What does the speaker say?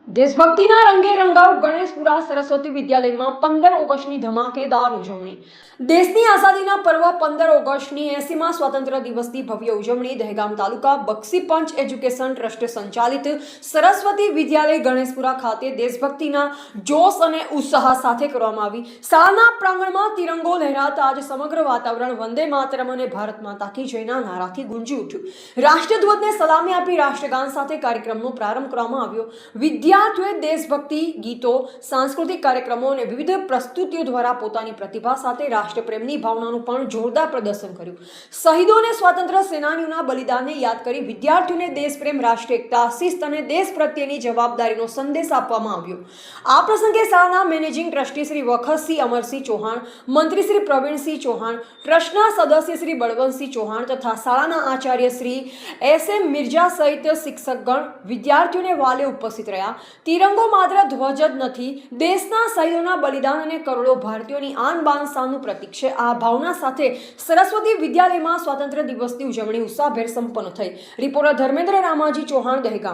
દેશભક્તિના રંગે રંગાવ ગણેશપુરા સરસ્વતી વિદ્યાલયમાં 15 ઓગસ્ટની ધમાકેદાર ઉજવણી. દેશની આઝાદીના પર્વ 15 ઓગસ્ટની 80મા સ્વાતંત્ર્ય દિવસની ભવ્ય ઉજવણી દહેગામ તાલુકા બક્ષી પંચ એજ્યુકેશન ટ્રસ્ટ સંચાલિત સરસ્વતી વિદ્યાલય ગણેશપુરા ખાતે દેશભક્તિના જોશ અને ઉત્સાહ સાથે કરવામાં આવી. શાળાના પ્રાંગણમાં તિરંગો લહેરાતા આજ સમગ્ર વાતાવરણ વંદે માતરમ અને ભારત માતા કી જયના નારાથી ગુંજી ઉઠ્યું. રાષ્ટ્રધ્વજને સલામી આપી રાષ્ટ્રગાન સાથે કાર્યક્રમનો પ્રારંભ કરવામાં આવ્યો. વિદ્યાર્થીઓએ દેશભક્તિ ગીતો, સાંસ્કૃતિક કાર્યક્રમો અને વિવિધ પ્રસ્તુતિઓ દ્વારા પોતાની પ્રતિભા સાથે રાષ્ટ્રપ્રેમની ભાવનાનું પણ જોરદાર પ્રદર્શન કર્યું. શહીદો અને સ્વાતંત્ર્ય સેનાનીઓના બલિદાનને યાદ કરી વિદ્યાર્થીઓને દેશપ્રેમ, રાષ્ટ્રીય એકતા, શિસ્ત અને દેશ પ્રત્યેની જવાબદારીનો સંદેશ આપવામાં આવ્યો. આ પ્રસંગે શાળાના મેનેજિંગ ટ્રસ્ટી શ્રી વખતસિંહ અમરસિંહ ચૌહાણ, મંત્રી શ્રી પ્રવીણસિંહ ચૌહાણ, ટ્રસ્ટના સદસ્ય શ્રી બળવંતસિંહ ચૌહાણ તથા શાળાના આચાર્ય શ્રી એસ.એમ. મિર્ઝા સહિત શિક્ષકગણ, વિદ્યાર્થીઓને વાલીઓ ઉપસ્થિત રહ્યા. તિરંગો માત્ર ધ્વજ જ નથી, દેશના શહીદોના બલિદાન અને કરોડો ભારતીયોની આન બાન શાનનું પ્રતીક છે. આ ભાવના સાથે સરસ્વતી વિદ્યાલયમાં સ્વાતંત્ર્ય દિવસની ઉજવણી ઉત્સાહભેર સંપન્ન થઈ. રિપોર્ટર ધર્મેન્દ્ર રામાજી ચૌહાણ, દહેગામ.